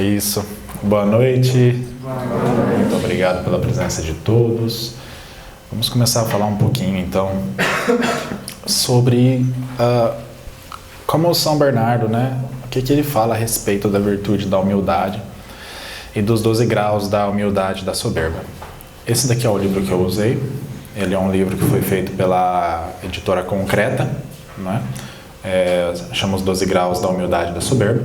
isso. Boa noite. Muito obrigado pela presença de todos. Vamos começar a falar um pouquinho, então, sobre como São Bernardo, né? O que ele fala a respeito da virtude da humildade e dos 12 graus da humildade e da soberba. Esse daqui é o livro que eu usei. Ele é um livro que foi feito pela editora Concreta, né? Chama os 12 graus da humildade e da soberba.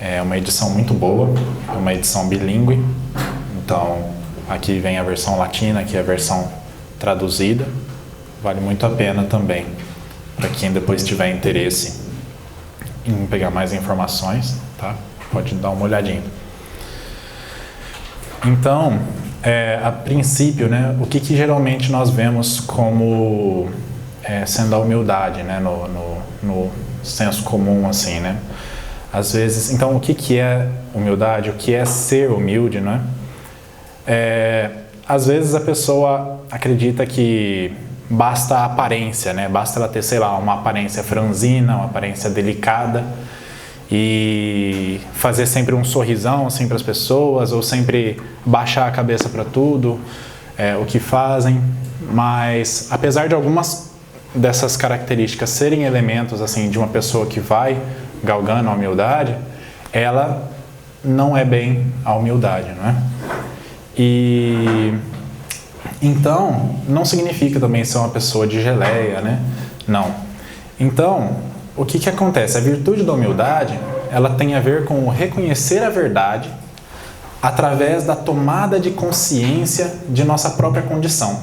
É uma edição muito boa, é uma edição bilíngue. Então, aqui vem a versão latina, aqui é a versão traduzida. Vale muito a pena também, para quem depois tiver interesse em pegar mais informações, tá? Pode dar uma olhadinha. Então, a princípio, né, o que geralmente nós vemos como sendo a humildade, né, no senso comum, assim, né? Às vezes, então, o que é humildade? O que é ser humilde, né? Às vezes a pessoa acredita que basta a aparência, né? Basta ela ter, sei lá, uma aparência franzina, uma aparência delicada e fazer sempre um sorrisão assim para as pessoas, ou sempre baixar a cabeça para tudo, o que fazem. Mas, apesar de algumas dessas características serem elementos assim de uma pessoa que vai galgando a humildade, ela não é bem a humildade, não é? E então, não significa também ser uma pessoa de geleia, né? Não. Então, o que acontece? A virtude da humildade, ela tem a ver com o reconhecer a verdade através da tomada de consciência de nossa própria condição.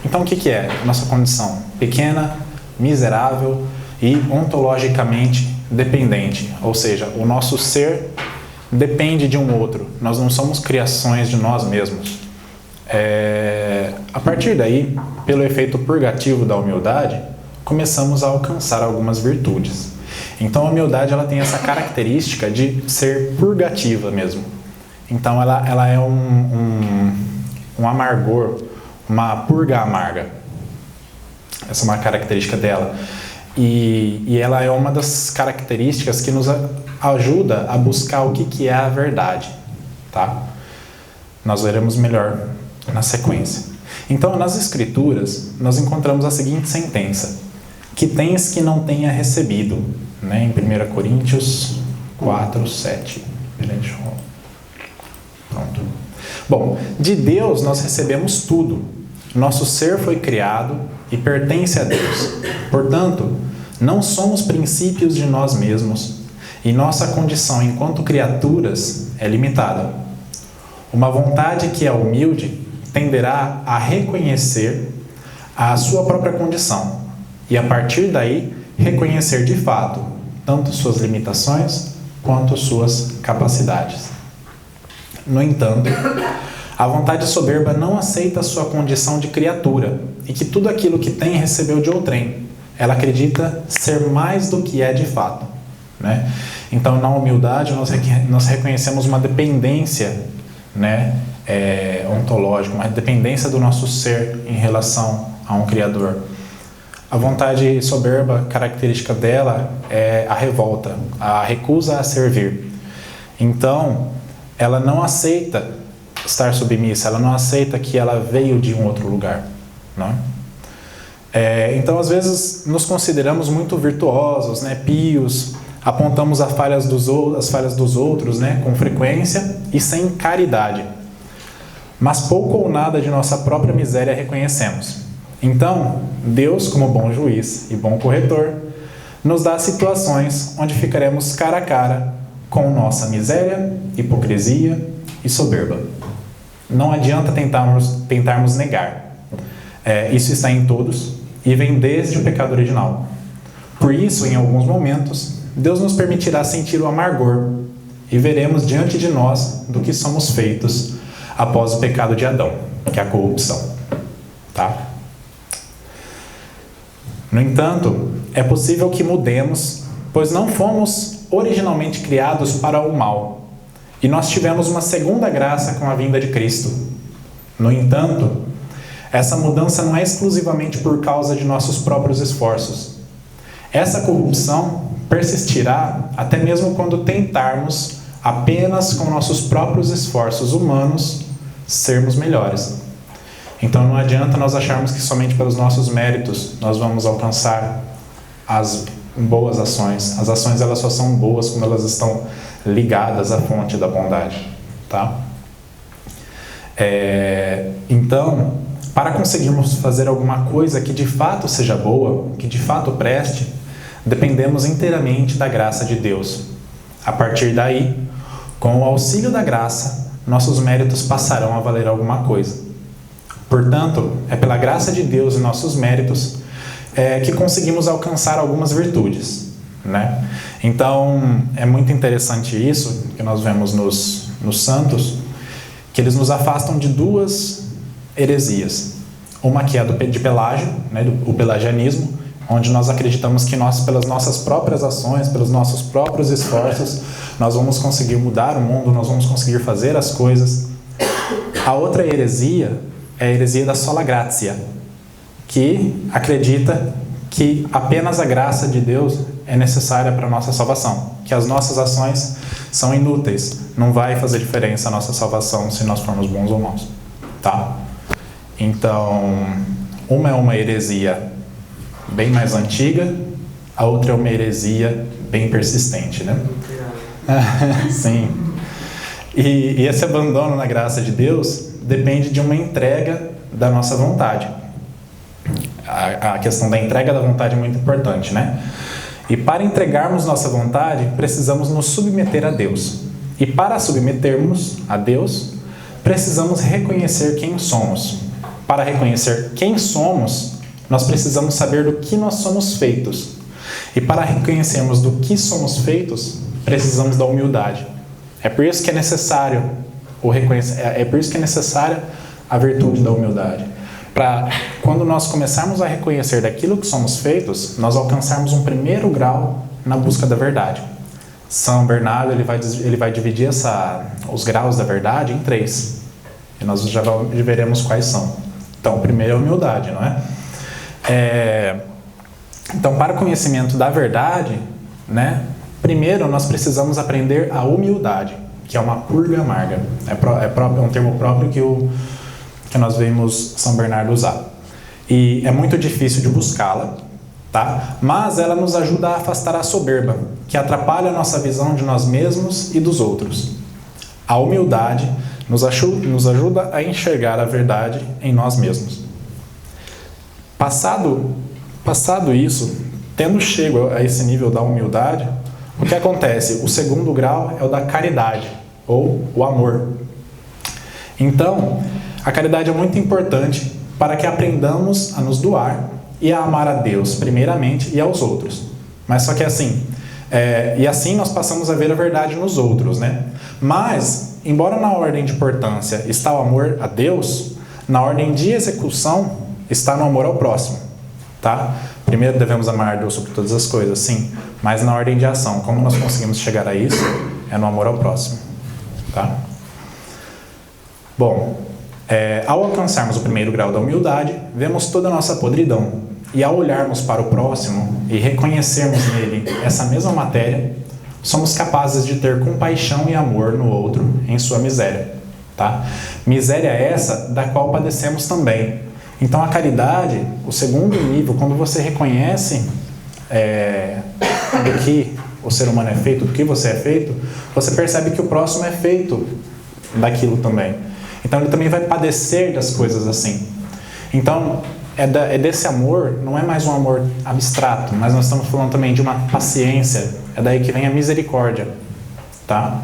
Então, o que é nossa condição? Pequena, miserável e ontologicamente dependente. Ou seja, o nosso ser depende de um outro. Nós não somos criações de nós mesmos. A partir daí, pelo efeito purgativo da humildade, começamos a alcançar algumas virtudes. Então a humildade ela tem essa característica de ser purgativa mesmo. Então ela é um amargor, uma purga amarga. Essa é uma característica dela. E ela é uma das características que nos ajuda a buscar o que é a verdade, tá? Nós veremos melhor na sequência. Então, nas Escrituras, nós encontramos a seguinte sentença: que tens que não tenha recebido, né? Em 1 Coríntios 4, 7. Pronto. Bom, de Deus nós recebemos tudo. Nosso ser foi criado e pertence a Deus. Portanto, não somos princípios de nós mesmos e nossa condição enquanto criaturas é limitada. Uma vontade que é humilde tenderá a reconhecer a sua própria condição e, a partir daí, reconhecer de fato tanto suas limitações quanto suas capacidades. No entanto, a vontade soberba não aceita a sua condição de criatura e que tudo aquilo que tem recebeu de outrem. Ela acredita ser mais do que é de fato, né? Então, na humildade, nós reconhecemos uma dependência, né, ontológica, uma dependência do nosso ser em relação a um Criador. A vontade soberba, característica dela é a revolta, a recusa a servir. Então, ela não aceita estar submissa, ela não aceita que ela veio de um outro lugar, não é? Então, às vezes, nos consideramos muito virtuosos, né, pios, apontamos as falhas dos outros, né, com frequência e sem caridade. Mas pouco ou nada de nossa própria miséria reconhecemos. Então, Deus, como bom juiz e bom corretor, nos dá situações onde ficaremos cara a cara com nossa miséria, hipocrisia e soberba. Não adianta tentarmos negar. Isso está em todos e vem desde o pecado original. Por isso, em alguns momentos, Deus nos permitirá sentir o amargor e veremos diante de nós do que somos feitos após o pecado de Adão, que é a corrupção. Tá? No entanto, é possível que mudemos, pois não fomos originalmente criados para o mal, e nós tivemos uma segunda graça com a vinda de Cristo. No entanto, essa mudança não é exclusivamente por causa de nossos próprios esforços. Essa corrupção persistirá até mesmo quando tentarmos apenas com nossos próprios esforços humanos, sermos melhores. Então não adianta nós acharmos que somente pelos nossos méritos nós vamos alcançar as boas ações. As ações elas só são boas quando elas estão ligadas à fonte da bondade, tá? Então, para conseguirmos fazer alguma coisa que de fato seja boa, que de fato preste, dependemos inteiramente da graça de Deus. A partir daí, com o auxílio da graça, nossos méritos passarão a valer alguma coisa. Portanto, é pela graça de Deus e nossos méritos que conseguimos alcançar algumas virtudes, né? Então, é muito interessante isso que nós vemos nos santos, que eles nos afastam de duas heresias. Uma que é de Pelágio, né, o pelagianismo, onde nós acreditamos que nós, pelas nossas próprias ações, pelos nossos próprios esforços, nós vamos conseguir mudar o mundo, nós vamos conseguir fazer as coisas. A outra heresia é a heresia da sola gratia, que acredita que apenas a graça de Deus é necessária para a nossa salvação, que as nossas ações são inúteis, não vai fazer diferença a nossa salvação se nós formos bons ou maus, tá? Então, uma é uma heresia bem mais antiga, a outra é uma heresia bem persistente, né? Sim. E esse abandono na graça de Deus depende de uma entrega da nossa vontade. A questão da entrega da vontade é muito importante, né? E para entregarmos nossa vontade, precisamos nos submeter a Deus. E para submetermos a Deus, precisamos reconhecer quem somos. Para reconhecer quem somos, nós precisamos saber do que nós somos feitos. E para reconhecermos do que somos feitos, precisamos da humildade. É por isso que é necessário a virtude da humildade. Para quando nós começarmos a reconhecer daquilo que somos feitos, nós alcançarmos um primeiro grau na busca da verdade. São Bernardo ele vai dividir os graus da verdade em 3. E nós já veremos quais são. Então, o primeiro é a humildade, não é? Então, para o conhecimento da verdade, né, primeiro nós precisamos aprender a humildade, que é uma purga amarga. É um termo próprio que nós vemos São Bernardo usar. E é muito difícil de buscá-la, tá? Mas ela nos ajuda a afastar a soberba, que atrapalha a nossa visão de nós mesmos e dos outros. A humildade nos ajuda a enxergar a verdade em nós mesmos. Passado isso, tendo chego a esse nível da humildade, o que acontece? O segundo grau é o da caridade, ou o amor. Então, a caridade é muito importante para que aprendamos a nos doar e a amar a Deus, primeiramente, e aos outros. Mas só que assim, e assim nós passamos a ver a verdade nos outros, né? Mas, embora na ordem de importância está o amor a Deus, na ordem de execução está no amor ao próximo, tá? Primeiro devemos amar a Deus sobre todas as coisas, sim, mas na ordem de ação, como nós conseguimos chegar a isso? É no amor ao próximo, tá? Bom, ao alcançarmos o primeiro grau da humildade, vemos toda a nossa podridão. E ao olharmos para o próximo e reconhecermos nele essa mesma matéria, somos capazes de ter compaixão e amor no outro em sua miséria, tá? Miséria essa da qual padecemos também. Então a caridade, o segundo nível, quando você reconhece do que o ser humano é feito, do que você é feito, você percebe que o próximo é feito daquilo também. Então ele também vai padecer das coisas assim. Então é desse amor, não é mais um amor abstrato, mas nós estamos falando também de uma paciência. É daí que vem a misericórdia, tá?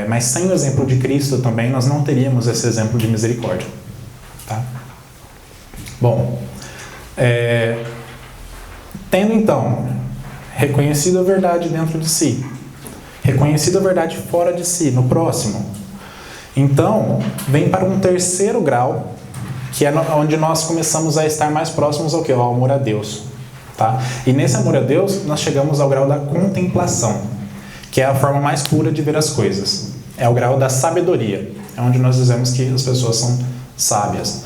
Mas sem o exemplo de Cristo também nós não teríamos esse exemplo de misericórdia, tá? Bom, tendo então reconhecido a verdade dentro de si, reconhecido a verdade fora de si, no próximo, então vem para um terceiro grau, que é onde nós começamos a estar mais próximos ao quê? Ao amor a Deus, tá? E nesse amor a Deus nós chegamos ao grau da contemplação, que é a forma mais pura de ver as coisas. É o grau da sabedoria, é onde nós dizemos que as pessoas são sábias.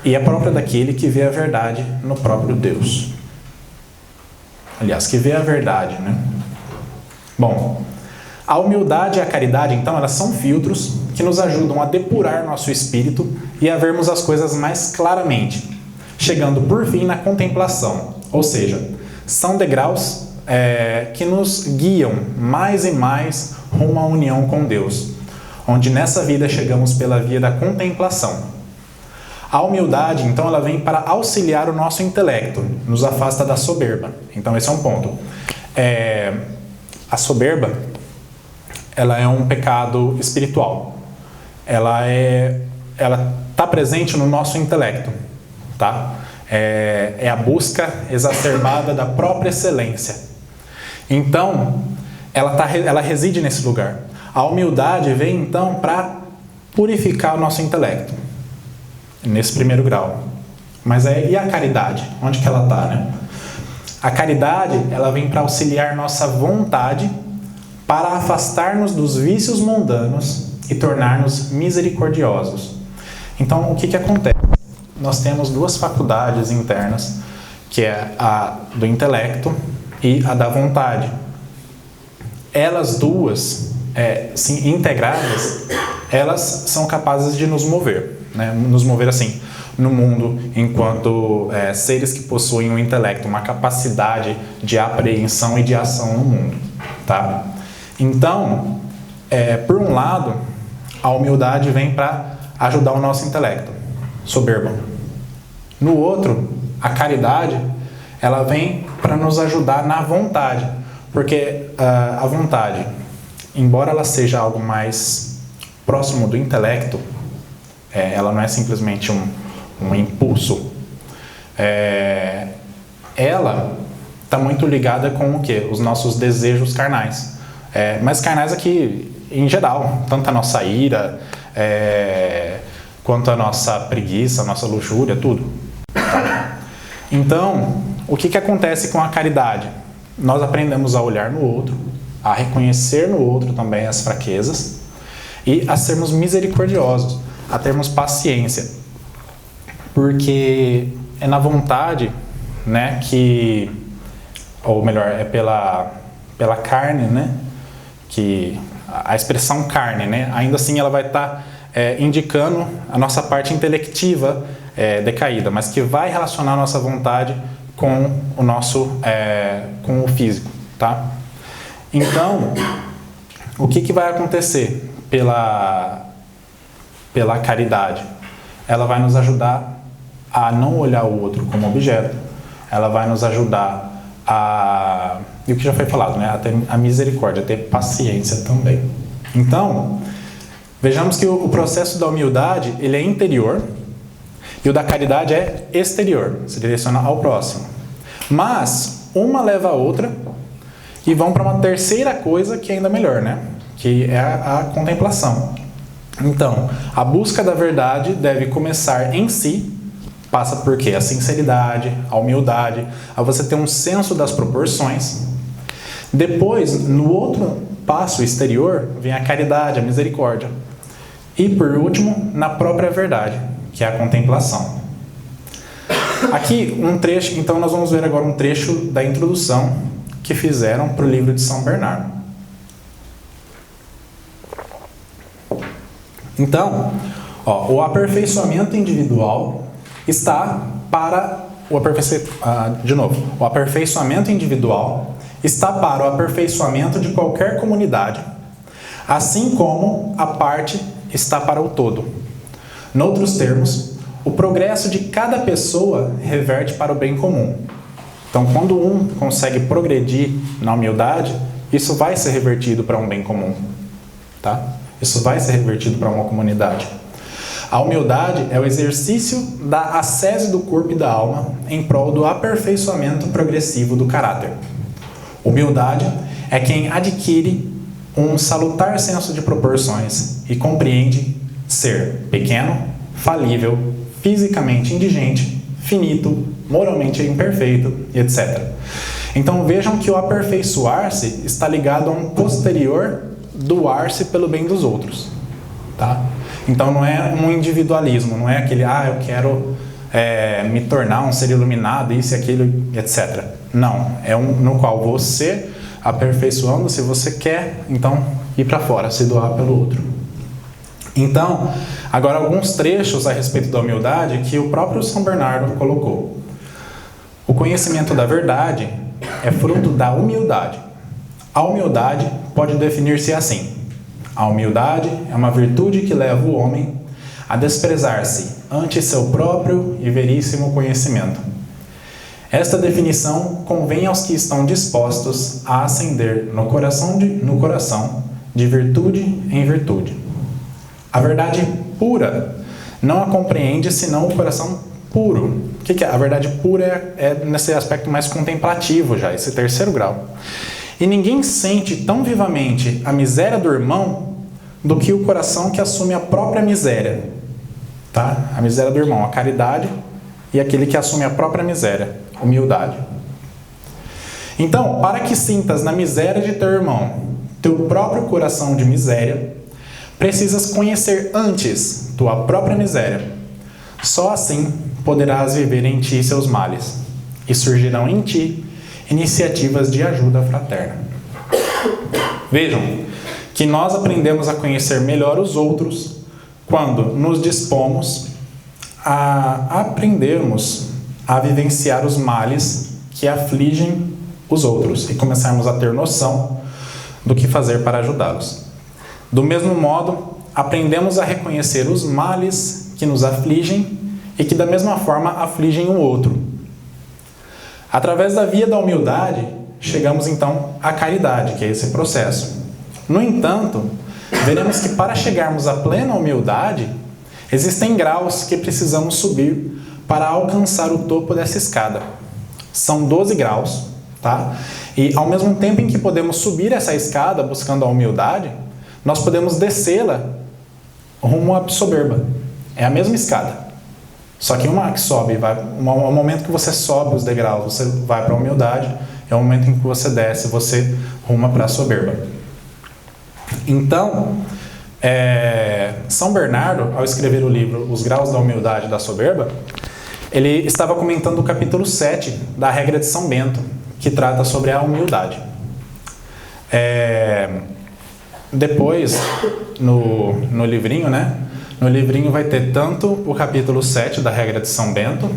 E é própria daquele que vê a verdade no próprio Deus. Aliás, que vê a verdade, né? Bom, a humildade e a caridade, então, elas são filtros que nos ajudam a depurar nosso espírito e a vermos as coisas mais claramente, chegando por fim na contemplação, ou seja, são degraus que nos guiam mais e mais rumo à união com Deus, onde nessa vida chegamos pela via da contemplação. A humildade, então, ela vem para auxiliar o nosso intelecto, nos afasta da soberba. Então, esse é um ponto. A soberba, ela é um pecado espiritual. Ela está presente no nosso intelecto, tá? É a busca exacerbada da própria excelência. Então, ela reside nesse lugar. A humildade vem, então, para purificar o nosso intelecto, nesse primeiro grau. Mas e a caridade? Onde que ela está, né? A caridade, ela vem para auxiliar nossa vontade para afastar-nos dos vícios mundanos e tornar-nos misericordiosos. Então, o que acontece? Nós temos duas faculdades internas, que é a do intelecto e a da vontade. Elas duas, sim, integradas, elas são capazes de nos mover, né? Nos mover assim, no mundo, enquanto seres que possuem um intelecto, uma capacidade de apreensão e de ação no mundo, tá? Então, por um lado, a humildade vem para ajudar o nosso intelecto, soberba. No outro, a caridade, ela vem para nos ajudar na vontade, porque a vontade, embora ela seja algo mais próximo do intelecto, ela não é simplesmente um impulso, ela está muito ligada com o quê? Os nossos desejos carnais. Mas carnais aqui, em geral, tanto a nossa ira, quanto a nossa preguiça, a nossa luxúria, tudo. Então, o que acontece com a caridade? Nós aprendemos a olhar no outro, a reconhecer no outro também as fraquezas e a sermos misericordiosos, a termos paciência. Porque é na vontade, né, ou melhor, é pela carne, né, que a expressão carne, né, ainda assim ela vai estar indicando a nossa parte intelectiva decaída, mas que vai relacionar a nossa vontade com o nosso com o físico, tá? Então, o que vai acontecer pela caridade? Ela vai nos ajudar a não olhar o outro como objeto, ela vai nos ajudar e o que já foi falado, né? A ter a misericórdia, a ter paciência também. Então, vejamos que o processo da humildade, ele é interior, e o da caridade é exterior, se direciona ao próximo. Mas uma leva a outra e vão para uma terceira coisa que é ainda melhor, né? Que é a contemplação. Então, a busca da verdade deve começar em si, passa por quê? A sinceridade, a humildade, a você ter um senso das proporções. Depois, no outro passo exterior, vem a caridade, a misericórdia. E por último, na própria verdade, que é a contemplação. Aqui um trecho, então nós vamos ver agora um trecho da introdução que fizeram para o livro de São Bernardo. Então, o aperfeiçoamento individual está para o aperfeiçoamento individual está para o aperfeiçoamento de qualquer comunidade, assim como a parte está para o todo. Noutros termos, o progresso de cada pessoa reverte para o bem comum. Então, quando um consegue progredir na humildade, isso vai ser revertido para um bem comum, tá? Isso vai ser revertido para uma comunidade. A humildade é o exercício da ascese do corpo e da alma em prol do aperfeiçoamento progressivo do caráter. Humildade é quem adquire um salutar senso de proporções e compreende ser pequeno, falível, fisicamente indigente, finito, moralmente imperfeito, etc. Então vejam que o aperfeiçoar-se está ligado a um posterior doar-se pelo bem dos outros, tá? Então não é um individualismo, não é aquele, eu quero me tornar um ser iluminado, isso e aquilo, etc. Não, é no qual você, aperfeiçoando-se, você quer, então, ir para fora, se doar pelo outro. Então, agora alguns trechos a respeito da humildade que o próprio São Bernardo colocou. O conhecimento da verdade é fruto da humildade. A humildade pode definir-se assim: a humildade é uma virtude que leva o homem a desprezar-se ante seu próprio e veríssimo conhecimento. Esta definição convém aos que estão dispostos a ascender no coração de virtude em virtude. A verdade pura não a compreende senão o coração puro. O que é? A verdade pura é nesse aspecto mais contemplativo já, esse terceiro grau. E ninguém sente tão vivamente a miséria do irmão do que o coração que assume a própria miséria. Tá? A miséria do irmão, a caridade, e aquele que assume a própria miséria, humildade. Então, para que sintas na miséria de teu irmão teu próprio coração de miséria, precisas conhecer antes tua própria miséria. Só assim poderás viver em ti seus males, e surgirão em ti iniciativas de ajuda fraterna. Vejam que nós aprendemos a conhecer melhor os outros quando nos dispomos a aprendermos a vivenciar os males que afligem os outros e começarmos a ter noção do que fazer para ajudá-los. Do mesmo modo, aprendemos a reconhecer os males que nos afligem e que da mesma forma afligem o outro. Através da via da humildade, chegamos então à caridade, que é esse processo. No entanto, veremos que para chegarmos à plena humildade, existem graus que precisamos subir para alcançar o topo dessa escada. São 12 graus, tá? E ao mesmo tempo em que podemos subir essa escada buscando a humildade, nós podemos descê-la rumo à soberba. É a mesma escada. Só que uma que sobe, o momento que você sobe os degraus, você vai para a humildade, é o momento em que você desce, você ruma para a soberba. Então, São Bernardo, ao escrever o livro Os Graus da Humildade e da Soberba, ele estava comentando o capítulo 7 da regra de São Bento, que trata sobre a humildade. Depois, no livrinho, né? No livrinho vai ter tanto o capítulo 7 da regra de São Bento,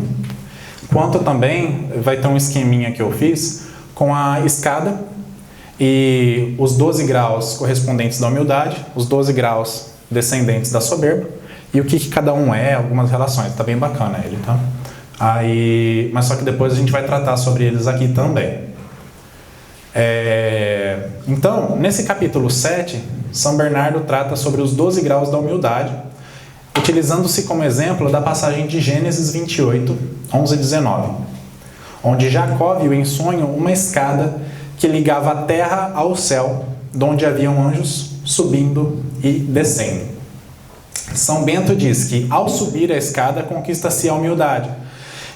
quanto também vai ter um esqueminha que eu fiz com a escada e os 12 graus correspondentes da humildade, os 12 graus descendentes da soberba, e o que cada um é, algumas relações. Tá bem bacana ele, tá? Mas só que depois a gente vai tratar sobre eles aqui também. Então, nesse capítulo 7, São Bernardo trata sobre os 12 graus da humildade, utilizando-se como exemplo da passagem de Gênesis 28, 11 e 19, onde Jacó viu em sonho uma escada que ligava a terra ao céu, de onde haviam anjos subindo e descendo. São Bento diz que ao subir a escada conquista-se a humildade,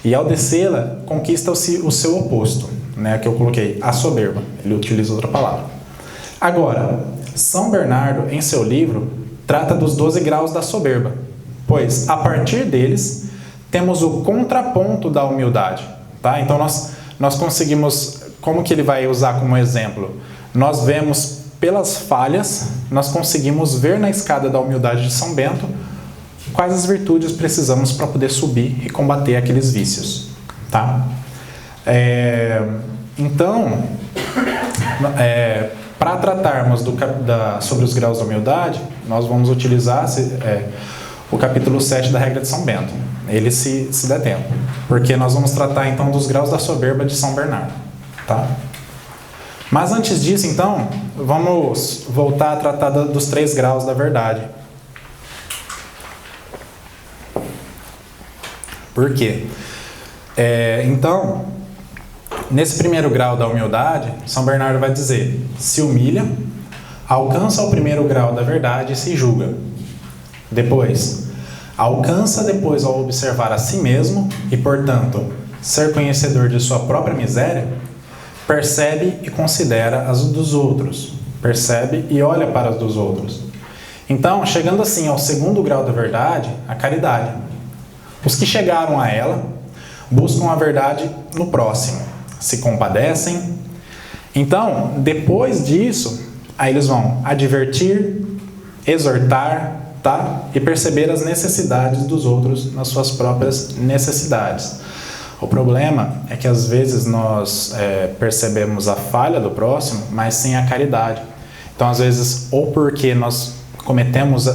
e ao descê-la conquista-se o seu oposto, né, que eu coloquei, a soberba. Ele utiliza outra palavra. Agora, São Bernardo, em seu livro, trata dos 12 graus da soberba, pois, a partir deles, temos o contraponto da humildade. Tá? Então, nós conseguimos, como que ele vai usar como exemplo? Nós vemos pelas falhas, nós conseguimos ver na escada da humildade de São Bento quais as virtudes precisamos para poder subir e combater aqueles vícios. Tá? Então, para tratarmos sobre os graus da humildade, nós vamos utilizar o capítulo 7 da regra de São Bento. Ele se der tempo. Porque nós vamos tratar então dos graus da soberba de São Bernardo. Tá? Mas antes disso, então, vamos voltar a tratar dos 3 graus da verdade. Por quê? Então, nesse primeiro grau da humildade, São Bernardo vai dizer: se humilha, alcança o primeiro grau da verdade e se julga. Depois, alcança depois ao observar a si mesmo e, portanto, ser conhecedor de sua própria miséria, percebe e considera as dos outros, percebe e olha para as dos outros. Então, chegando assim ao segundo grau da verdade, a caridade. Os que chegaram a ela buscam a verdade no próximo, se compadecem Então, depois disso, aí eles vão advertir, exortar, tá? E perceber as necessidades dos outros nas suas próprias necessidades. O problema é que às vezes nós percebemos a falha do próximo, mas sem a caridade. Então, às vezes, ou porque nós cometemos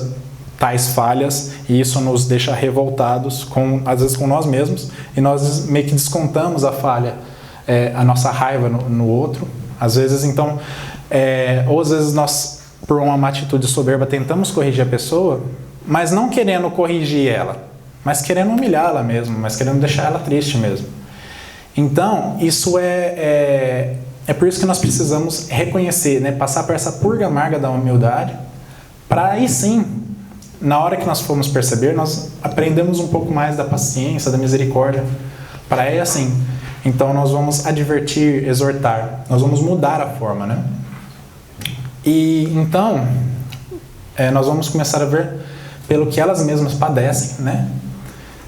tais falhas e isso nos deixa revoltados, às vezes com nós mesmos, e nós meio que descontamos a falha, a nossa raiva no outro. Às vezes, então, ou às vezes nós, por uma atitude soberba, tentamos corrigir a pessoa, mas não querendo corrigir ela, mas querendo humilhá-la mesmo, mas querendo deixar ela triste mesmo. Então, isso é por isso que nós precisamos reconhecer, né, passar por essa purga amarga da humildade, para aí sim, na hora que nós formos perceber, nós aprendemos um pouco mais da paciência, da misericórdia, para aí assim. Então, nós vamos advertir, exortar, nós vamos mudar a forma, né? E então, nós vamos começar a ver pelo que elas mesmas padecem, né?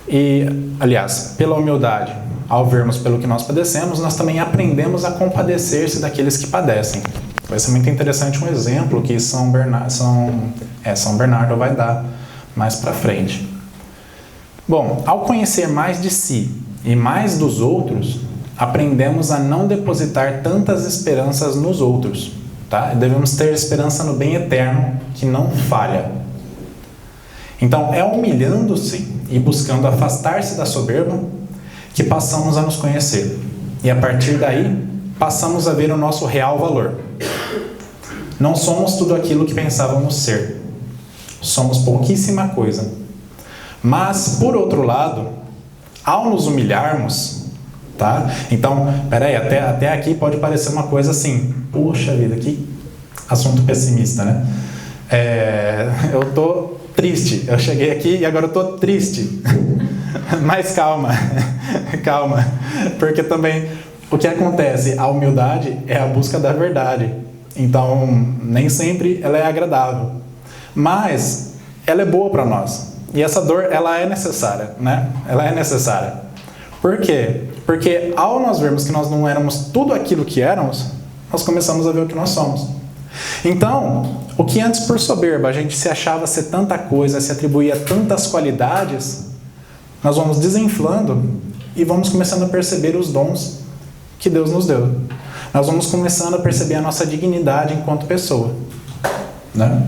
E, aliás, pela humildade, ao vermos pelo que nós padecemos, nós também aprendemos a compadecer-se daqueles que padecem. Vai ser muito interessante um exemplo que São Bernardo vai dar mais para frente. Bom, ao conhecer mais de si e mais dos outros, aprendemos a não depositar tantas esperanças nos outros, tá? Devemos ter esperança no bem eterno, que não falha. Então, é humilhando-se e buscando afastar-se da soberba que passamos a nos conhecer. E a partir daí, passamos a ver o nosso real valor. Não somos tudo aquilo que pensávamos ser. Somos pouquíssima coisa. Mas, por outro lado, ao nos humilharmos, tá? Então, peraí, até aqui pode parecer uma coisa assim, poxa vida, que assunto pessimista, né? Eu tô triste, eu cheguei aqui e agora eu tô triste. Mas calma, calma, porque também o que acontece? A humildade é a busca da verdade, então nem sempre ela é agradável, mas ela é boa para nós, e essa dor ela é necessária, né? Ela é necessária. Por quê? Porque ao nós vermos que nós não éramos tudo aquilo que éramos, nós começamos a ver o que nós somos. Então, o que antes por soberba a gente se achava ser tanta coisa, se atribuía tantas qualidades, nós vamos desinflando e vamos começando a perceber os dons que Deus nos deu. Nós vamos começando a perceber a nossa dignidade enquanto pessoa, né?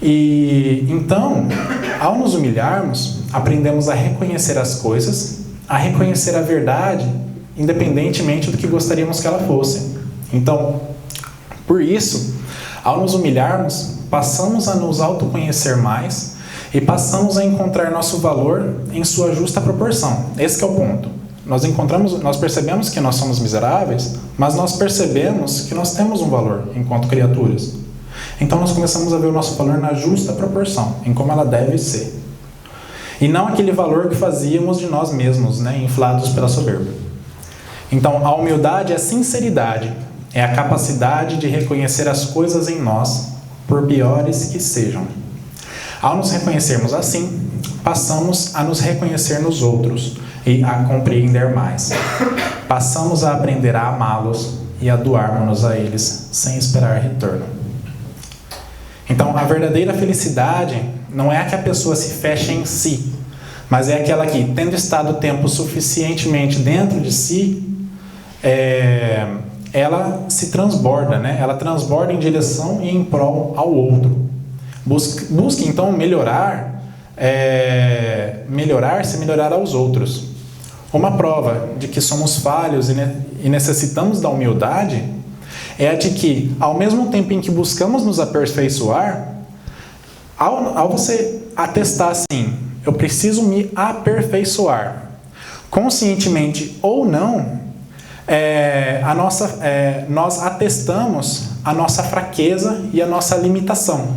E então, ao nos humilharmos, aprendemos a reconhecer as coisas, a reconhecer a verdade, independentemente do que gostaríamos que ela fosse. Então, por isso, ao nos humilharmos, passamos a nos autoconhecer mais e passamos a encontrar nosso valor em sua justa proporção. Esse que é o ponto. Nós percebemos que nós somos miseráveis, mas nós percebemos que nós temos um valor enquanto criaturas. Então nós começamos a ver o nosso valor na justa proporção, em como ela deve ser. E não aquele valor que fazíamos de nós mesmos, né, inflados pela soberba. Então a humildade é a sinceridade, é a capacidade de reconhecer as coisas em nós, por piores que sejam. Ao nos reconhecermos assim, passamos a nos reconhecer nos outros e a compreender mais. Passamos a aprender a amá-los e a doarmos-nos a eles sem esperar retorno. Então, a verdadeira felicidade não é a que a pessoa se fecha em si, mas é aquela que, tendo estado tempo suficientemente dentro de si, ela se transborda, né? Ela transborda em direção e em prol ao outro. Busque então melhorar-se e melhorar aos outros. Uma prova de que somos falhos e necessitamos da humildade é a de que, ao mesmo tempo em que buscamos nos aperfeiçoar, ao você atestar assim, eu preciso me aperfeiçoar, conscientemente ou não, nós atestamos a nossa fraqueza e a nossa limitação,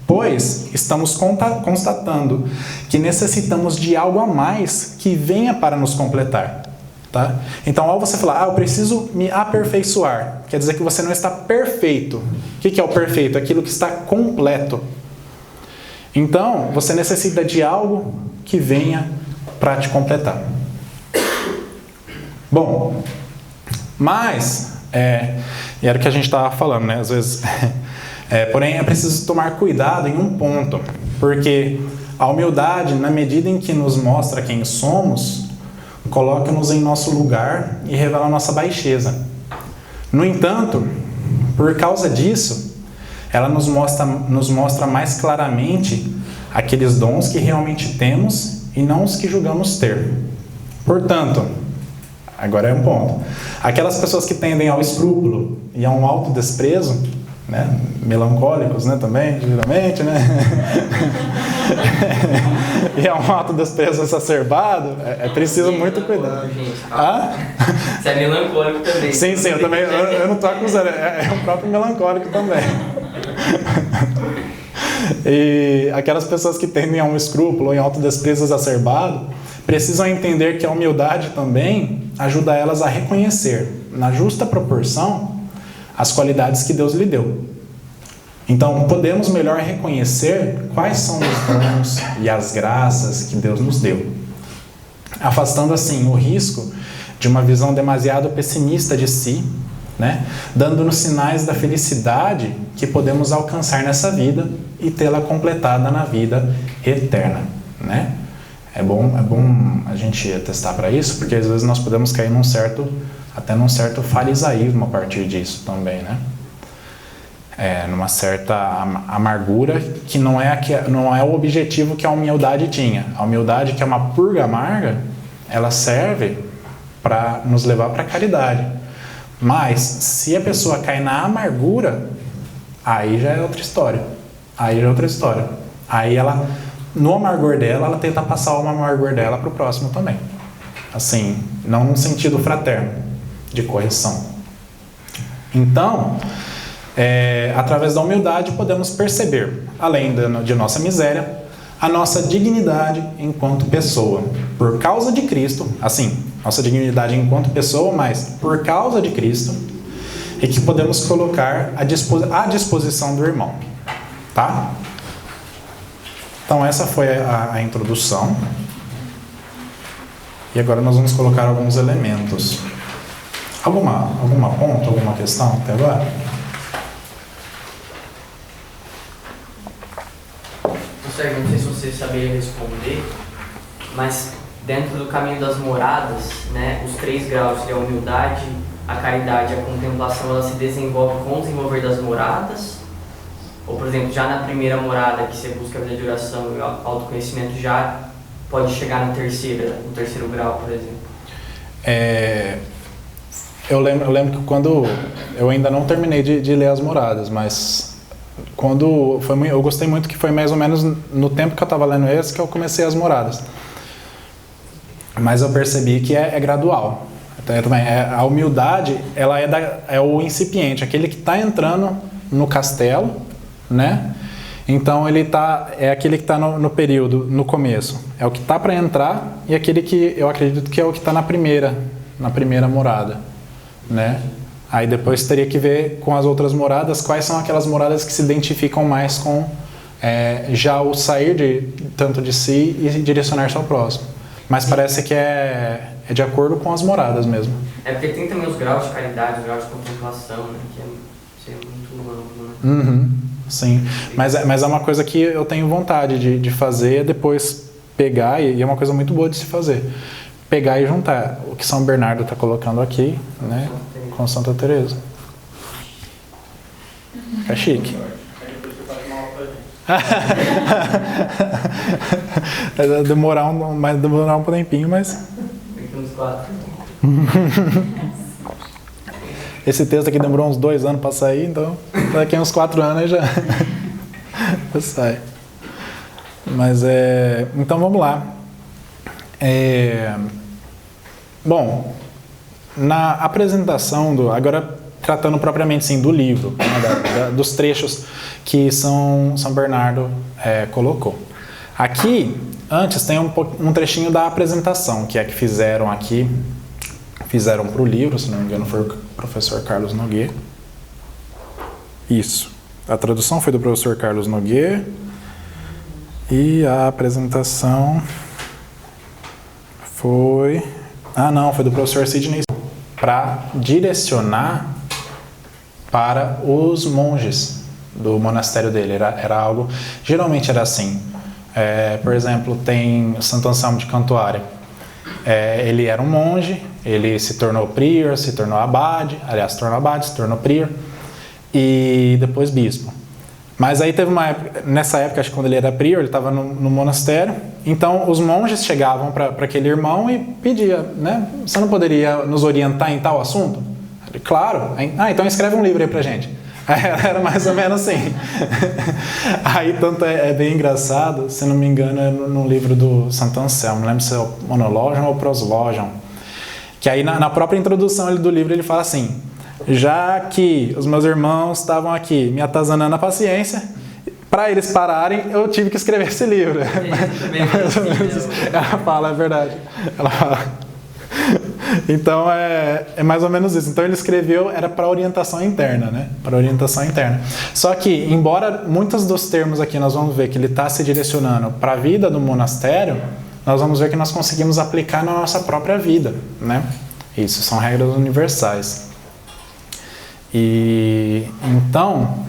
pois estamos constatando que necessitamos de algo a mais que venha para nos completar. Tá? Então, ao você falar, eu preciso me aperfeiçoar, quer dizer que você não está perfeito. O que é o perfeito? Aquilo que está completo. Então, você necessita de algo que venha para te completar. Bom, mas E era o que a gente estava falando, né? Às vezes, porém, é preciso tomar cuidado em um ponto, porque a humildade, na medida em que nos mostra quem somos, coloca-nos em nosso lugar e revela a nossa baixeza. No entanto, por causa disso, ela nos mostra mais claramente aqueles dons que realmente temos e não os que julgamos ter. Portanto, agora é um ponto. Aquelas pessoas que tendem ao escrúpulo e a um autodesprezo, né, melancólicos, né, também, geralmente, né, e a um autodesprezo exacerbado, é preciso muito cuidado. Você é melancólico também. Sim, eu também, eu não estou acusando, é um próprio melancólico também. E aquelas pessoas que tendem a um escrúpulo ou em autodesprezo exacerbado precisam entender que a humildade também ajuda elas a reconhecer, na justa proporção, as qualidades que Deus lhe deu. Então, podemos melhor reconhecer quais são os dons e as graças que Deus nos deu, afastando assim o risco de uma visão demasiado pessimista de si, né? Dando-nos sinais da felicidade que podemos alcançar nessa vida e tê-la completada na vida eterna, né? É bom a gente atestar para isso, porque às vezes nós podemos cair num certo farisaísmo a partir disso também, né? Numa certa amargura que não é o objetivo que a humildade tinha. A humildade, que é uma purga amarga, ela serve para nos levar para a caridade. Mas, se a pessoa cai na amargura, aí já é outra história. Aí ela, no amargor dela, ela tenta passar o amargor dela para o próximo também. Assim, não num sentido fraterno, de correção. Então, através da humildade, podemos perceber, além de nossa miséria, a nossa dignidade enquanto pessoa. Por causa de Cristo, assim, nossa dignidade enquanto pessoa, mas por causa de Cristo, e que podemos colocar à disposição do irmão. Tá? Então, essa foi a introdução. E agora nós vamos colocar alguns elementos. Alguma ponta, alguma questão até agora? Sérgio, não sei se você saberia responder, mas dentro do caminho das moradas, né, os 3 graus, que é a humildade, a caridade e a contemplação, ela se desenvolve com o desenvolver das moradas? Ou, por exemplo, já na primeira morada, que você busca a vida de oração e o autoconhecimento, já pode chegar no terceiro grau, por exemplo? Eu lembro que quando... Eu ainda não terminei de ler as moradas, mas... eu gostei muito que foi mais ou menos no tempo que eu estava lendo esse que eu comecei as moradas. Mas eu percebi que é gradual. Também, a humildade, ela é o incipiente, aquele que está entrando no castelo, né? Então é aquele que está no período, no começo. É o que está para entrar e aquele que eu acredito que é o que está na primeira morada, né? Aí depois teria que ver com as outras moradas quais são aquelas moradas que se identificam mais com já o sair tanto de si e direcionar-se ao próximo. Mas parece que é de acordo com as moradas mesmo. Porque tem também os graus de caridade, os graus de contemplação, né? Que é muito amplo, né? Uhum, sim. Mas é uma coisa que eu tenho vontade de fazer, depois pegar, e é uma coisa muito boa de se fazer. Pegar e juntar o que São Bernardo está colocando aqui, né? Com Santa Teresa. Fica chique. Vai demorar um tempinho, mas... Daqui uns 4. Esse texto aqui demorou uns 2 anos para sair, então daqui a uns 4 anos aí já sai. Mas então vamos lá. Bom, na apresentação agora tratando propriamente sim do livro, né, dos trechos que São Bernardo colocou. Aqui, antes tem um trechinho da apresentação, que é que fizeram para o livro, se não me engano foi o professor Carlos Nogueira. Isso. A tradução foi do professor Carlos Nogueira e a apresentação foi... foi do professor Sidney, para direcionar para os monges do monastério dele. Era algo, geralmente era assim. Por exemplo, tem Santo Anselmo de Cantuária. Ele era um monge, ele se tornou prior, se tornou abade, aliás, se tornou abade, se tornou prior e depois bispo. Mas aí teve uma época, nessa época, acho que quando ele era prior, ele estava no monastério, então os monges chegavam para aquele irmão e pediam, né, você não poderia nos orientar em tal assunto? Ele, claro. Então escreve um livro aí pra gente. Era mais ou menos assim. Aí tanto é bem engraçado, se não me engano é no livro do Santo Anselmo, não lembro se é o Monologion ou o Proslogion, que aí na própria introdução do livro ele fala assim: já que os meus irmãos estavam aqui me atazanando a paciência, para eles pararem eu tive que escrever esse livro. Ela fala, é verdade. Ela fala. Então é mais ou menos isso. Então ele escreveu, era para orientação interna, né? Para orientação interna. Só que, embora muitos dos termos aqui nós vamos ver que ele está se direcionando para a vida do monastério, nós vamos ver que nós conseguimos aplicar na nossa própria vida, né? Isso, são regras universais. E então,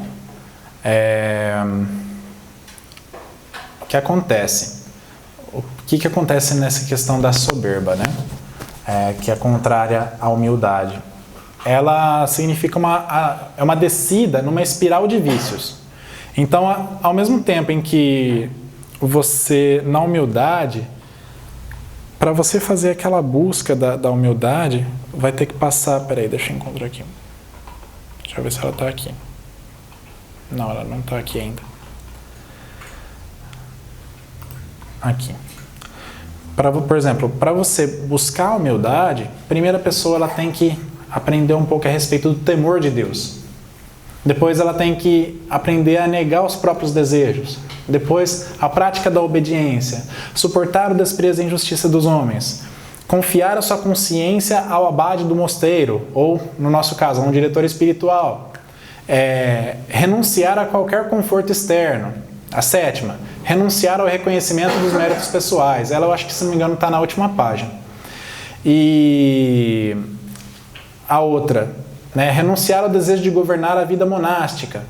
o que acontece? O que acontece nessa questão da soberba, né? Que é contrária à humildade. Ela significa uma descida numa espiral de vícios. Então, ao mesmo tempo em que você, na humildade, para você fazer aquela busca da humildade, vai ter que passar... Peraí, deixa eu encontrar aqui. Deixa eu ver se ela está aqui. Não, ela não está aqui ainda. Aqui. Por exemplo, para você buscar a humildade, a primeira pessoa ela tem que aprender um pouco a respeito do temor de Deus. Depois ela tem que aprender a negar os próprios desejos. Depois, a prática da obediência. Suportar o desprezo e a injustiça dos homens. Confiar a sua consciência ao abade do mosteiro, ou, no nosso caso, a um diretor espiritual. Renunciar a qualquer conforto externo. A sétima, renunciar ao reconhecimento dos méritos pessoais. Ela, eu acho que, se não me engano, está na última página. E a outra, né, renunciar ao desejo de governar a vida monástica.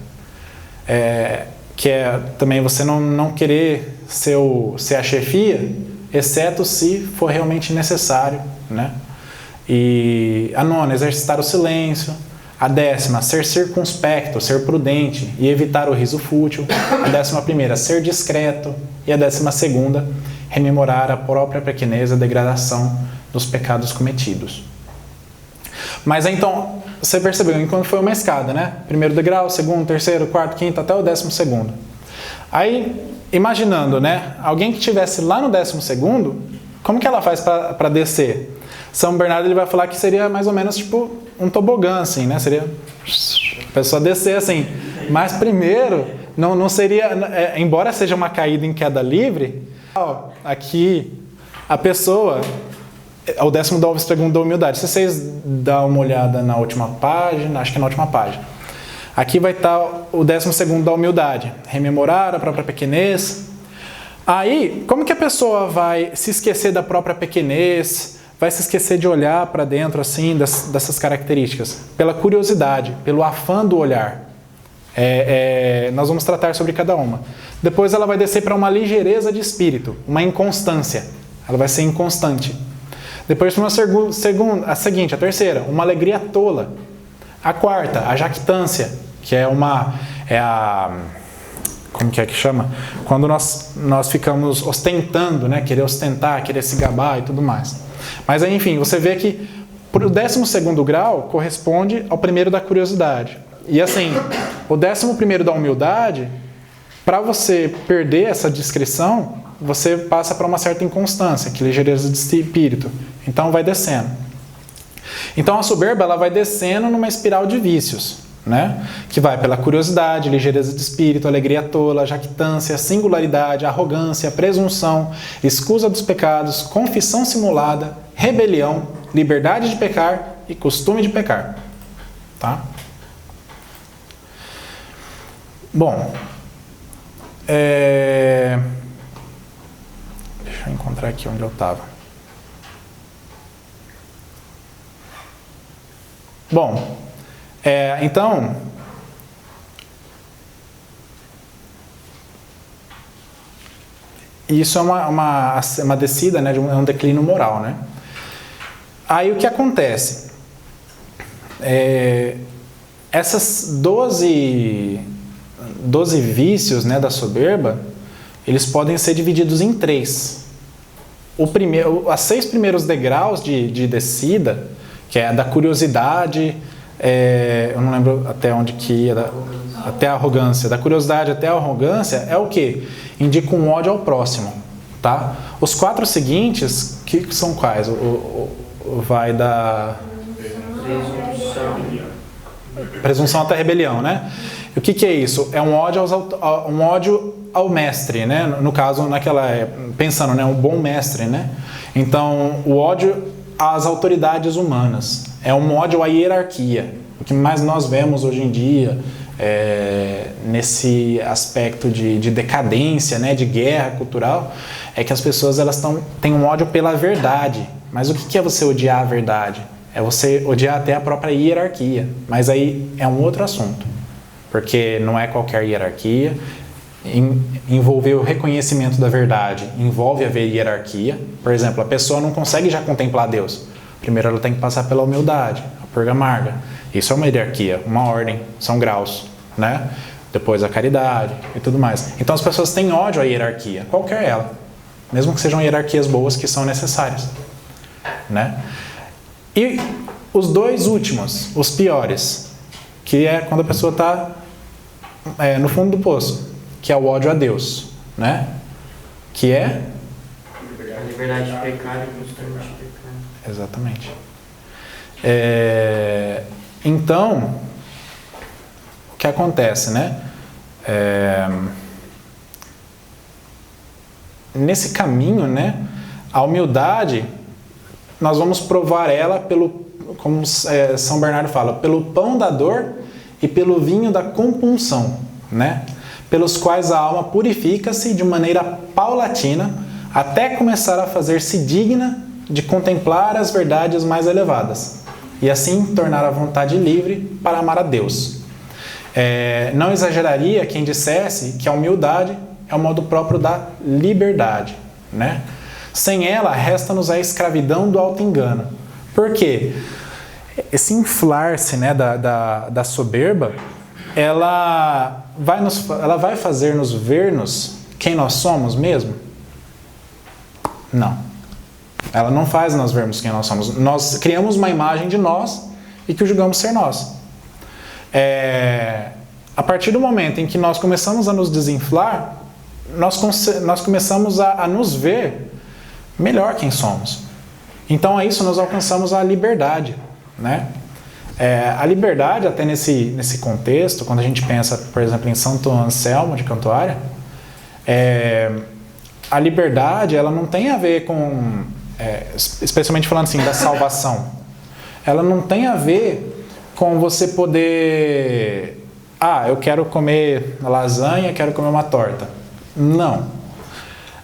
Que é também você não querer ser a chefia, exceto se for realmente necessário, né? E a nona, exercitar o silêncio. A décima, ser circunspecto, ser prudente e evitar o riso fútil. A 11ª, ser discreto. E a 12ª, rememorar a própria pequenez e a degradação dos pecados cometidos. Mas então, você percebeu, enquanto foi uma escada, né? Primeiro degrau, segundo, terceiro, quarto, quinto, até o 12º. Aí, imaginando, né? Alguém que estivesse lá no 12º, como que ela faz para descer? São Bernardo ele vai falar que seria mais ou menos tipo um tobogã, assim, né? Seria a pessoa descer assim. Mas primeiro, não seria, embora seja uma caída em queda livre, aqui a pessoa, o 12º da humildade. Se vocês dão uma olhada na última página, acho que é na última página. Aqui vai estar o 12º da humildade. Rememorar a própria pequenez. Aí, como que a pessoa vai se esquecer da própria pequenez? Vai se esquecer de olhar para dentro, assim, dessas características? Pela curiosidade, pelo afã do olhar. Nós vamos tratar sobre cada uma. Depois ela vai descer para uma ligeireza de espírito, uma inconstância. Ela vai ser inconstante. Depois para a terceira, uma alegria tola. A quarta, a jactância, que como que chama? Quando nós ficamos ostentando, né? Querer ostentar, querer se gabar e tudo mais. Mas aí, enfim, você vê que o 12º grau corresponde ao primeiro da curiosidade. E assim, o 11º da humildade, para você perder essa discrição, você passa para uma certa inconstância, que é ligeireza de espírito. Então vai descendo. Então a soberba ela vai descendo numa espiral de vícios, né? Que vai pela curiosidade, ligeireza de espírito, alegria tola, jactância, singularidade, arrogância, presunção, escusa dos pecados, confissão simulada, rebelião, liberdade de pecar e costume de pecar. Tá? Bom, deixa eu encontrar aqui onde eu estava. Bom, então, E isso é uma descida, né, é um declínio moral, né? Aí o que acontece? Essas 12 vícios, né, da soberba, eles podem ser divididos em 3. As 6 primeiros degraus de descida, que é a da curiosidade, eu não lembro até onde que ia, até a arrogância. Da curiosidade até a arrogância é o quê? Indica um ódio ao próximo, tá? Os 4 seguintes, que são quais? Vai da presunção até rebelião, né? E o que é isso? É um ódio ao mestre, né? No caso, pensando, né? Um bom mestre, né? Então, o ódio às autoridades humanas. É um ódio à hierarquia. O que mais nós vemos hoje em dia, nesse aspecto de decadência, né? De guerra cultural, é que as pessoas têm um ódio pela verdade. Mas o que é você odiar a verdade? É você odiar até a própria hierarquia. Mas aí é um outro assunto. Porque não é qualquer hierarquia. Envolver o reconhecimento da verdade envolve haver hierarquia. Por exemplo, a pessoa não consegue já contemplar Deus. Primeiro ela tem que passar pela humildade, a purga amarga. Isso é uma hierarquia, uma ordem, são graus, né? Depois a caridade e tudo mais. Então as pessoas têm ódio à hierarquia, qualquer ela. Mesmo que sejam hierarquias boas que são necessárias, né? E os 2 últimos, os piores, que é quando a pessoa está no fundo do poço, que é o ódio a Deus, né? Que é a liberdade de pecar e constante pecar. Exatamente. Então, o que acontece, né? Nesse caminho, né? A humildade, nós vamos provar ela como São Bernardo fala, pelo pão da dor e pelo vinho da compunção, né? Pelos quais a alma purifica-se de maneira paulatina até começar a fazer-se digna de contemplar as verdades mais elevadas e assim tornar a vontade livre para amar a Deus. Não exageraria quem dissesse que a humildade é o modo próprio da liberdade, né? Sem ela, resta-nos a escravidão do auto-engano. Por quê? Esse inflar-se, né, da soberba, ela vai fazer-nos ver-nos quem nós somos mesmo? Não. Ela não faz nós vermos quem nós somos. Nós criamos uma imagem de nós e que julgamos ser nós. A partir do momento em que nós começamos a nos desinflar, nós começamos a nos ver melhor quem somos. Então, a isso nós alcançamos a liberdade, né? A liberdade, até nesse contexto, quando a gente pensa, por exemplo, em Santo Anselmo de Cantuária, a liberdade, ela não tem a ver com, especialmente falando assim, da salvação. Ela não tem a ver com você poder... eu quero comer lasanha, quero comer uma torta. Não.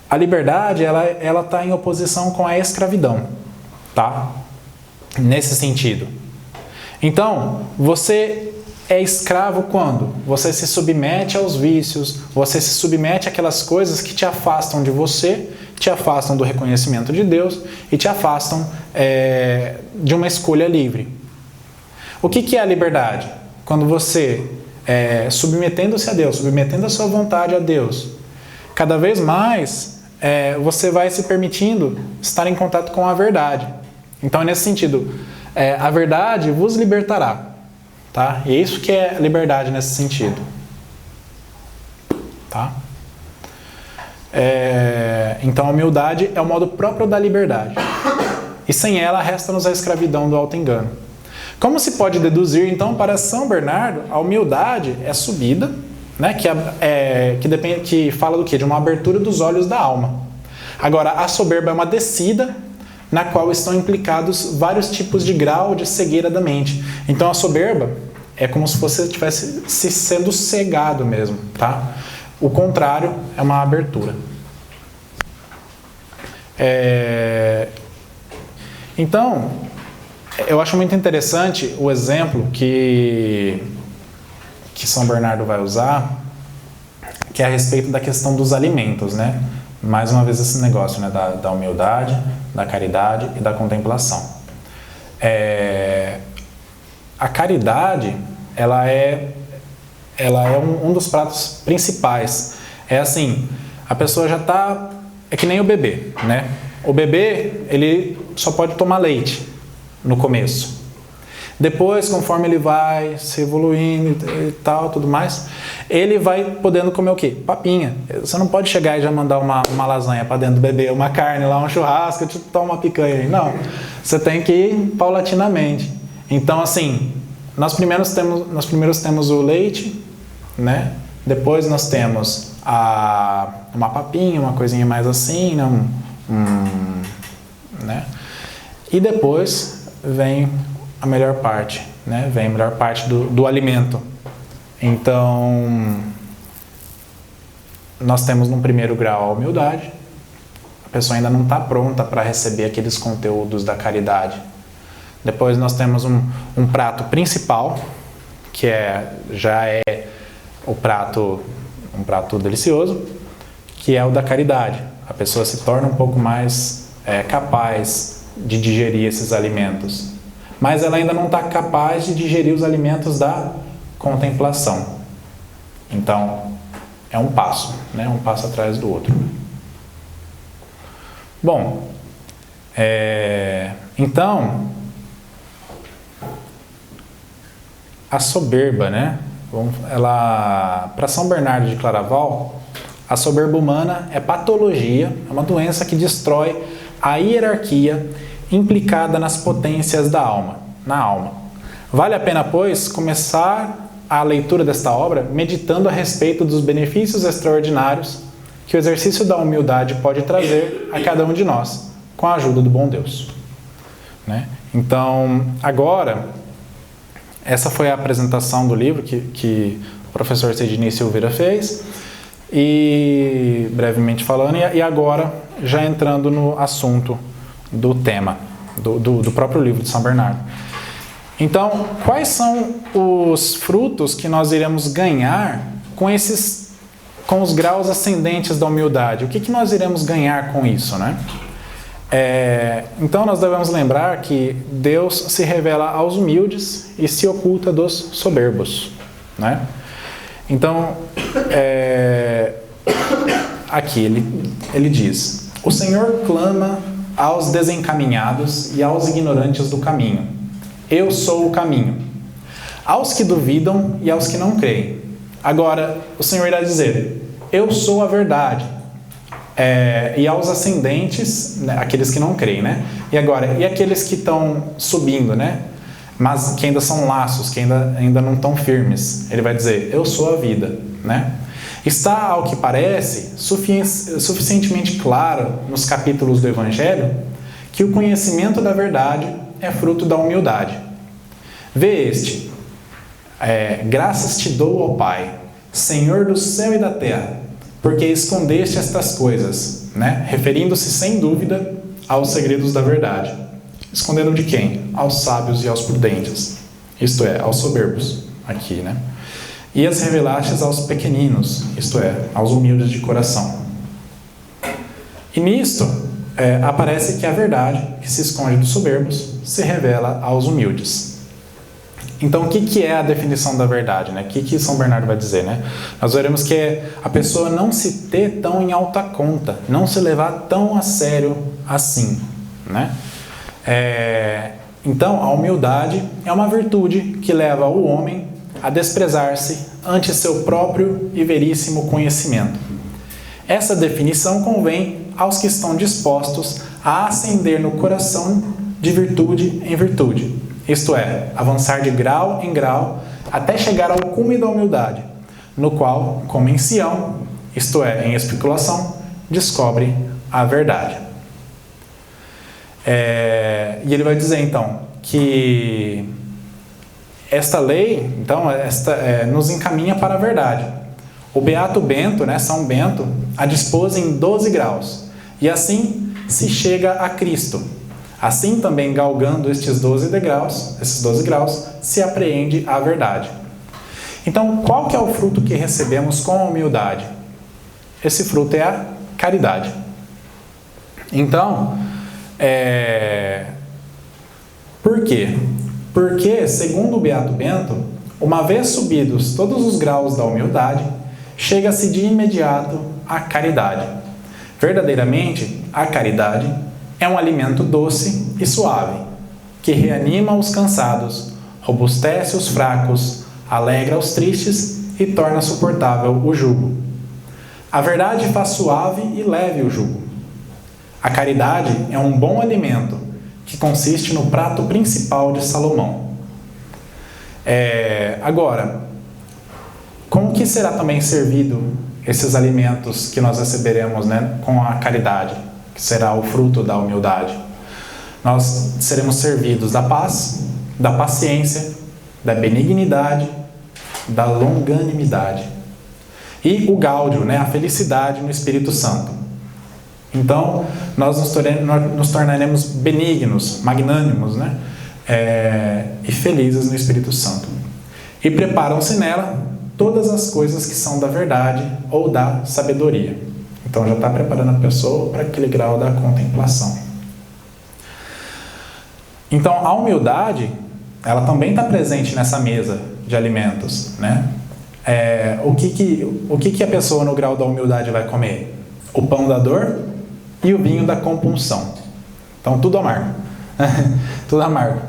A liberdade, ela está em oposição com a escravidão, tá? Nesse sentido. Então, você é escravo quando você se submete aos vícios, você se submete àquelas coisas que te afastam de você, te afastam do reconhecimento de Deus e te afastam de uma escolha livre. O que é a liberdade? Quando você, submetendo-se a Deus, submetendo a sua vontade a Deus, cada vez mais você vai se permitindo estar em contato com a verdade. Então, nesse sentido, a verdade vos libertará. Tá? E é isso que é liberdade nesse sentido. Tá? Então, a humildade é o modo próprio da liberdade. E sem ela, resta-nos a escravidão do auto-engano. Como se pode deduzir, então, para São Bernardo, a humildade é subida, né? Que fala do quê? De uma abertura dos olhos da alma. Agora, a soberba é uma descida, na qual estão implicados vários tipos de grau de cegueira da mente. Então, a soberba é como se você estivesse sendo cegado mesmo, tá? O contrário é uma abertura. Então, eu acho muito interessante o exemplo que São Bernardo vai usar, que é a respeito da questão dos alimentos, né? mais uma vez esse negócio, né, da humildade, da caridade e da contemplação. A caridade, ela é um dos pratos principais. É assim, a pessoa já está... É que nem o bebê, né? O bebê, ele só pode tomar leite no começo. Depois, conforme ele vai se evoluindo e tal, tudo mais, ele vai podendo comer o quê? Papinha. Você não pode chegar e já mandar uma lasanha para dentro do bebê, uma carne lá, um churrasco, tipo, toma uma picanha aí. Não. Você tem que ir paulatinamente. Então, assim, nós primeiros temos o leite, né? Depois nós temos uma papinha, uma coisinha mais assim, né? Né? E depois vem a melhor parte, né? Vem a melhor parte do alimento. Então, nós temos no primeiro grau a humildade. A pessoa ainda não está pronta para receber aqueles conteúdos da caridade. Depois nós temos um prato principal, que já é um prato delicioso, que é o da caridade. A pessoa se torna um pouco mais capaz de digerir esses alimentos. Mas ela ainda não está capaz de digerir os alimentos da contemplação. Então, é um passo, né? Um passo atrás do outro. Bom, então, a soberba, né? Para São Bernardo de Claraval, a soberba humana é patologia, é uma doença que destrói a hierarquia implicada nas potências na alma. Vale a pena, pois, começar a leitura desta obra meditando a respeito dos benefícios extraordinários que o exercício da humildade pode trazer a cada um de nós, com a ajuda do bom Deus. Né? Então, agora, essa foi a apresentação do livro que o professor Sidney Silveira fez, e brevemente falando, e agora já entrando no assunto do tema, do próprio livro de São Bernardo. Então, quais são os frutos que nós iremos ganhar com os graus ascendentes da humildade? O que nós iremos ganhar com isso, né? Então, nós devemos lembrar que Deus se revela aos humildes e se oculta dos soberbos, né? Então, aqui ele diz: o Senhor clama aos desencaminhados e aos ignorantes do caminho. Eu sou o caminho. Aos que duvidam e aos que não creem. Agora, o Senhor irá dizer: eu sou a verdade. E aos ascendentes, né, aqueles que não creem, né? E agora, e aqueles que estão subindo, né? Mas que ainda são laços, que ainda não estão firmes. Ele vai dizer: eu sou a vida, né? Está, ao que parece, suficientemente claro nos capítulos do Evangelho que o conhecimento da verdade é fruto da humildade. Vê este: graças te dou, ó Pai, Senhor do céu e da terra, porque escondeste estas coisas, né? Referindo-se sem dúvida aos segredos da verdade. Escondendo de quem? Aos sábios e aos prudentes, isto é, aos soberbos, aqui, né? E as revelastes aos pequeninos, isto é, aos humildes de coração. E nisto aparece que a verdade, que se esconde dos soberbos, se revela aos humildes. Então, o que é a definição da verdade, né? O que São Bernardo vai dizer, né? Nós veremos que é a pessoa não se ter tão em alta conta, não se levar tão a sério assim, né? Então, a humildade é uma virtude que leva o homem a desprezar-se ante seu próprio e veríssimo conhecimento. Essa definição convém aos que estão dispostos a ascender no coração de virtude em virtude, isto é, avançar de grau em grau até chegar ao cume da humildade, no qual, como em Sião, isto é, em especulação, descobre a verdade. E ele vai dizer, então, que esta lei, então, nos encaminha para a verdade. O Beato Bento, né, São Bento, a dispôs em 12 graus, e assim se chega a Cristo. Assim também, galgando esses 12 graus, se apreende a verdade. Então, qual que é o fruto que recebemos com a humildade? Esse fruto é a caridade. Então, por quê? Porque, segundo o Beato Bento, uma vez subidos todos os graus da humildade, chega-se de imediato à caridade. Verdadeiramente, a caridade é um alimento doce e suave, que reanima os cansados, robustece os fracos, alegra os tristes e torna suportável o jugo. A verdade faz suave e leve o jugo. A caridade é um bom alimento que consiste no prato principal de Salomão. Agora, como que será também servido esses alimentos que nós receberemos, né, com a caridade, que será o fruto da humildade? Nós seremos servidos da paz, da paciência, da benignidade, da longanimidade e o gáudio, né, a felicidade no Espírito Santo. Então, nós nos tornaremos benignos, magnânimos, né, e felizes no Espírito Santo. E preparam-se nela todas as coisas que são da verdade ou da sabedoria. Então, já está preparando a pessoa para aquele grau da contemplação. Então, a humildade, ela também está presente nessa mesa de alimentos, né? O que a pessoa no grau da humildade vai comer? O pão da dor e o vinho da compunção. Então, tudo amargo. Tudo amargo.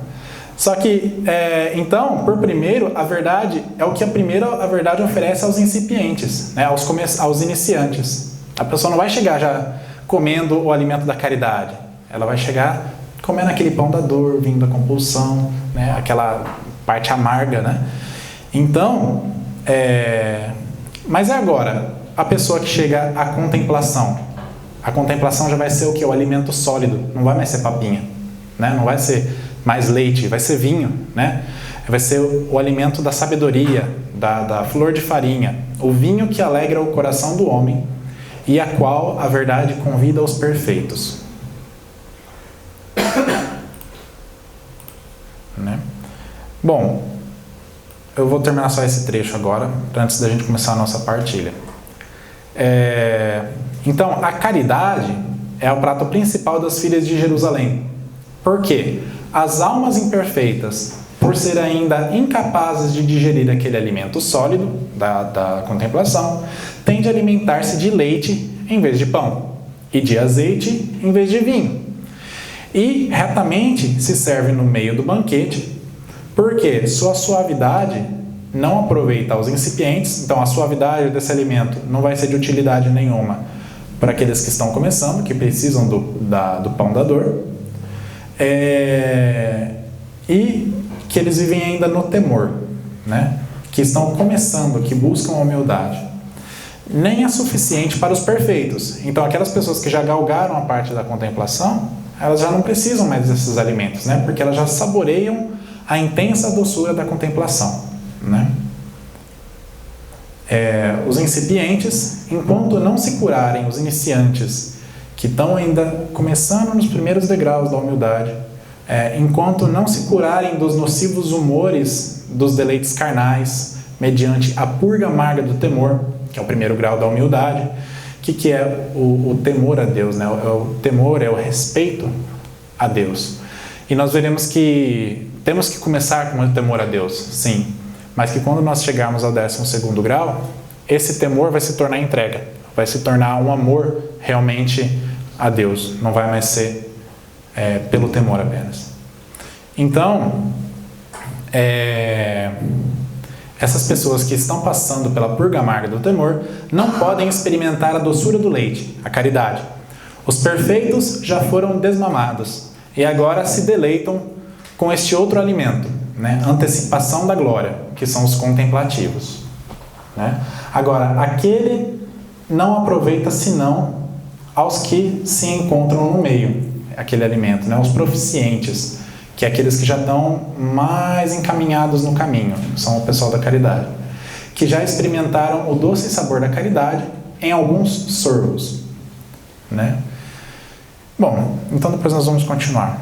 Só que, então, por primeiro, a verdade é o que a verdade oferece aos incipientes, né? Aos iniciantes. A pessoa não vai chegar já comendo o alimento da caridade. Ela vai chegar comendo aquele pão da dor, vinho da compulsão, né? Aquela parte amarga, né? Então, mas agora, a pessoa que chega à contemplação. A contemplação já vai ser o quê? O alimento sólido, não vai mais ser papinha, né? Não vai ser mais leite, vai ser vinho, né? Vai ser o alimento da sabedoria, da flor de farinha, o vinho que alegra o coração do homem e a qual a verdade convida aos perfeitos. Né? Bom, eu vou terminar só esse trecho agora, antes da gente começar a nossa partilha. Então, a caridade é o prato principal das filhas de Jerusalém. Por quê? As almas imperfeitas, por serem ainda incapazes de digerir aquele alimento sólido da contemplação, têm de alimentar-se de leite em vez de pão, e de azeite em vez de vinho. E retamente se serve no meio do banquete, porque sua suavidade não aproveita aos incipientes. Então, a suavidade desse alimento não vai ser de utilidade nenhuma para aqueles que estão começando, que precisam do pão da dor, e que eles vivem ainda no temor, né? Que estão começando, que buscam a humildade. Nem é suficiente para os perfeitos. Então, aquelas pessoas que já galgaram a parte da contemplação, elas já não precisam mais desses alimentos, né? Porque elas já saboreiam a intensa doçura da contemplação, né? Os incipientes, enquanto não se curarem, os iniciantes, que estão ainda começando nos primeiros degraus da humildade, enquanto não se curarem dos nocivos humores dos deleites carnais, mediante a purga amarga do temor, que é o primeiro grau da humildade. O que é o temor a Deus, né? O temor é o respeito a Deus. E nós veremos que temos que começar com o temor a Deus, sim, mas que quando nós chegarmos ao 12º grau, esse temor vai se tornar entrega, vai se tornar um amor realmente a Deus, não vai mais ser pelo temor apenas. Então, essas pessoas que estão passando pela purga amarga do temor não podem experimentar a doçura do leite, a caridade. Os perfeitos já foram desmamados e agora se deleitam com este outro alimento, né? Antecipação da glória, que são os contemplativos, né? Agora, aquele não aproveita senão aos que se encontram no meio, aquele alimento, né? Os proficientes, que é aqueles que já estão mais encaminhados no caminho, são o pessoal da caridade, que já experimentaram o doce sabor da caridade em alguns sorbos, né? Bom, então depois nós vamos continuar.